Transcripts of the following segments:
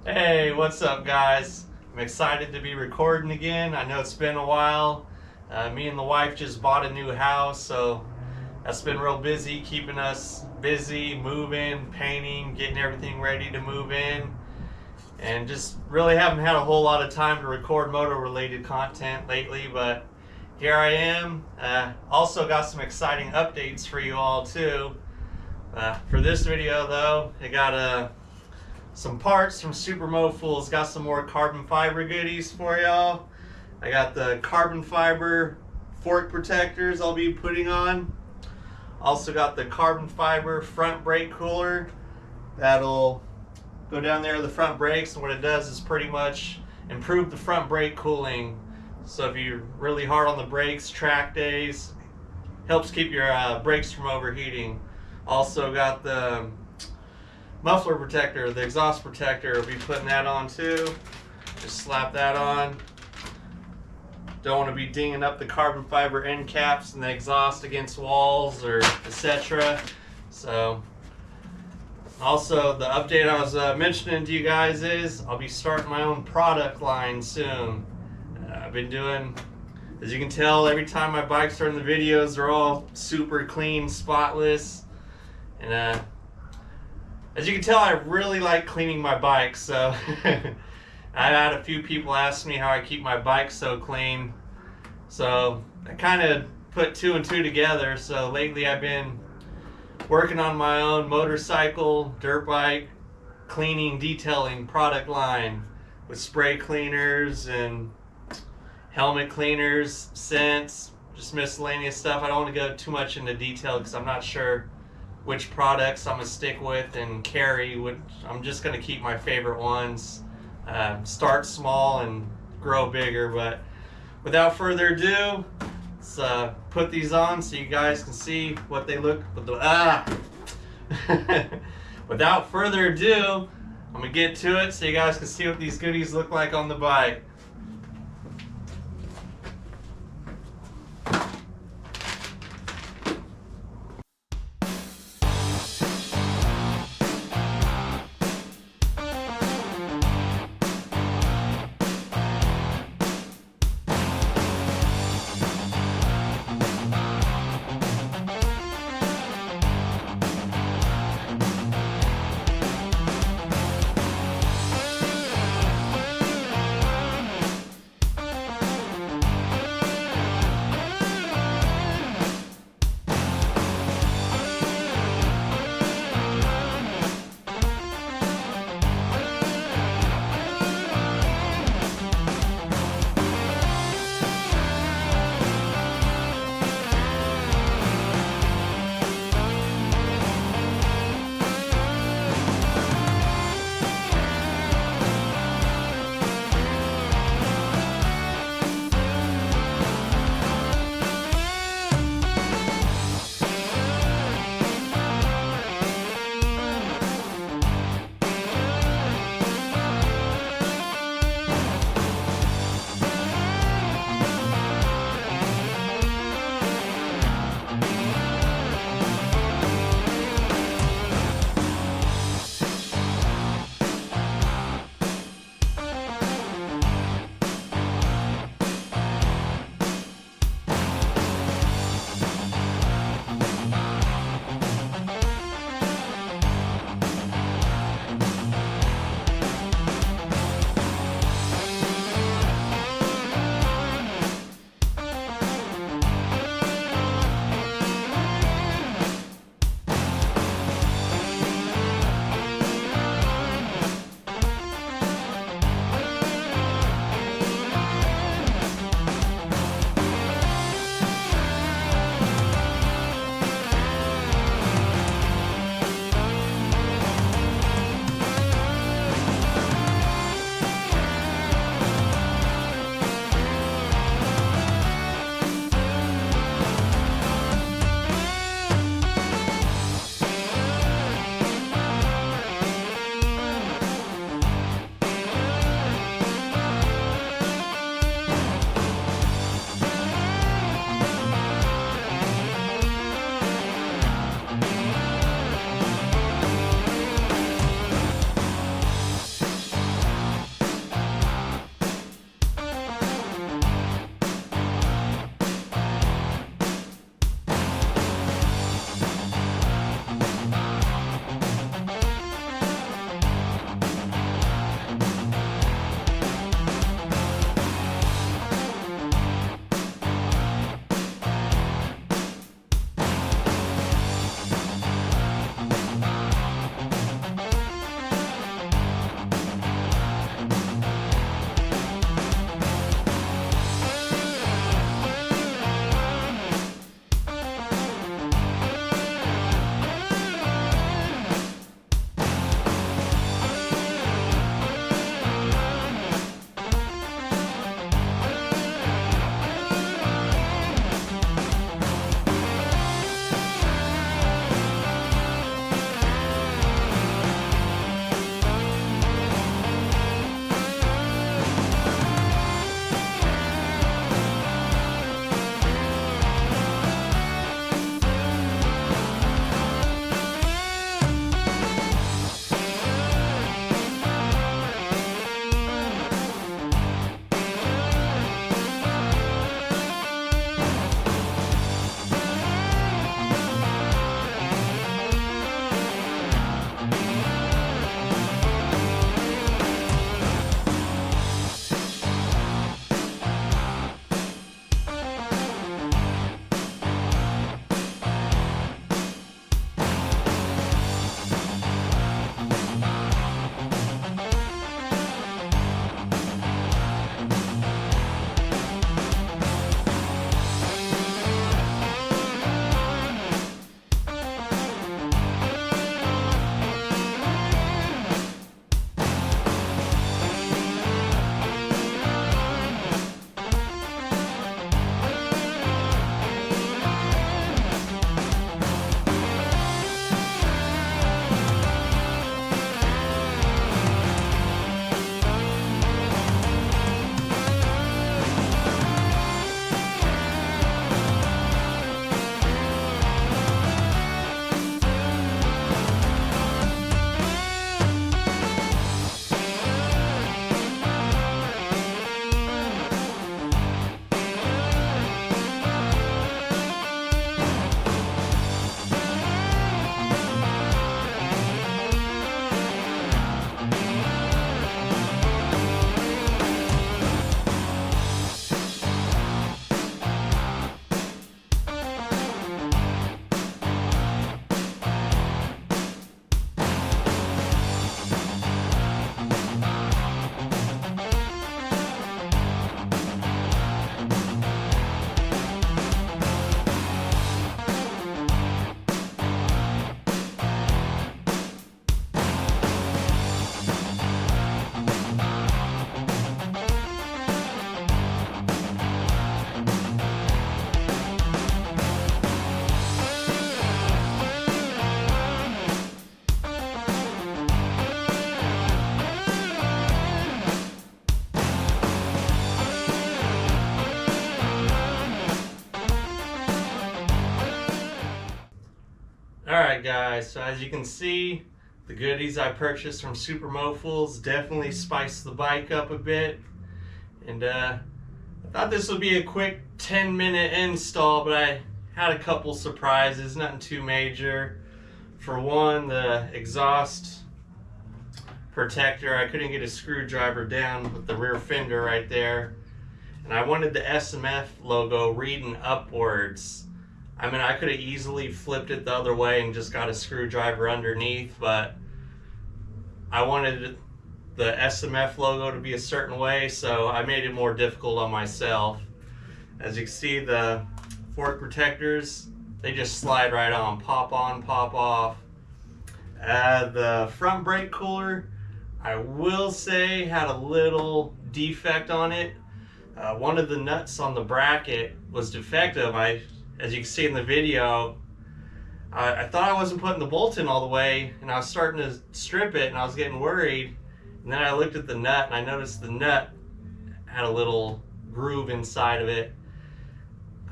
Hey, what's up, guys? I'm excited to be recording again. I know it's been a while. Me and the wife just bought a new house, so that's been real busy, keeping us busy, moving, painting, getting everything ready to move in, and just really haven't had a whole lot of time to record moto-related content lately, but here I am. Also got some exciting updates for you all, too. For this video, though, I got some parts from Super Mofools. Got some more carbon fiber goodies for y'all. I got the carbon fiber fork protectors I'll be putting on. Also got the carbon fiber front brake cooler that'll go down there to the front brakes, and what it does is pretty much improve the front brake cooling. So if you're really hard on the brakes, track days, helps keep your brakes from overheating. Also got the muffler protector, the exhaust protector. I'll be putting that on too. Just slap that on. Don't want to be dinging up the carbon fiber end caps and the exhaust against walls or etc. So, also the update I was mentioning to you guys is I'll be starting my own product line soon. I've been doing, as you can tell, every time my bikes are in the videos, they're all super clean, spotless, and as you can tell, I really like cleaning my bike, so I've had a few people ask me how I keep my bike so clean. So I kind of put two and two together. So lately I've been working on my own motorcycle, dirt bike, cleaning, detailing product line with spray cleaners and helmet cleaners, scents, just miscellaneous stuff. I don't want to go too much into detail because I'm not sure which products I'm going to stick with and carry. Which I'm just going to keep my favorite ones. Start small and grow bigger. But without further ado, let's put these on so you guys can see what they look. Without further ado, I'm going to get to it so you guys can see what these goodies look like on the bike. Alright guys, so as you can see, the goodies I purchased from Super Mofuls definitely spiced the bike up a bit. And I thought this would be a quick 10-minute install, but I had a couple surprises, nothing too major. For one, the exhaust protector, I couldn't get a screwdriver down with the rear fender right there. And I wanted the SMF logo reading upwards. I mean, I could have easily flipped it the other way and just got a screwdriver underneath, but I wanted the SMF logo to be a certain way, so I made it more difficult on myself. As you can see, the fork protectors, they just slide right on, pop off. The front brake cooler, I will say, had a little defect on it. One of the nuts on the bracket was defective. As you can see in the video, I thought I wasn't putting the bolt in all the way, and I was starting to strip it, and I was getting worried. And then I looked at the nut, and I noticed the nut had a little groove inside of it.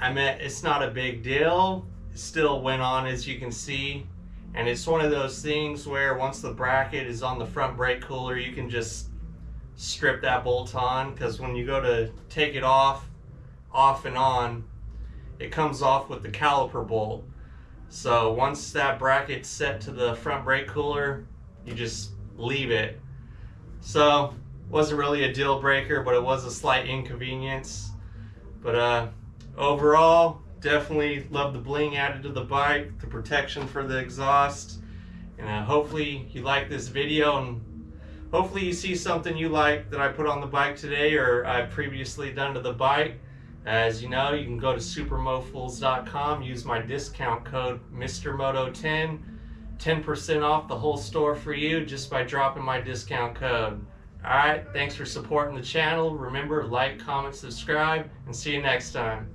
I mean, it's not a big deal. It still went on, as you can see. And it's one of those things where once the bracket is on the front brake cooler, you can just strip that bolt on, because when you go to take it off and on, it comes off with the caliper bolt. So once that bracket's set to the front brake cooler, you just leave it. So wasn't really a deal breaker, but it was a slight inconvenience. But overall, definitely love the bling added to the bike, the protection for the exhaust. And hopefully you like this video, and hopefully you see something you like that I put on the bike today or I've previously done to the bike. As you know, you can go to supermofuls.com, use my discount code MrMoto10, 10% off the whole store for you just by dropping my discount code. Alright, thanks for supporting the channel. Remember, like, comment, subscribe, and see you next time.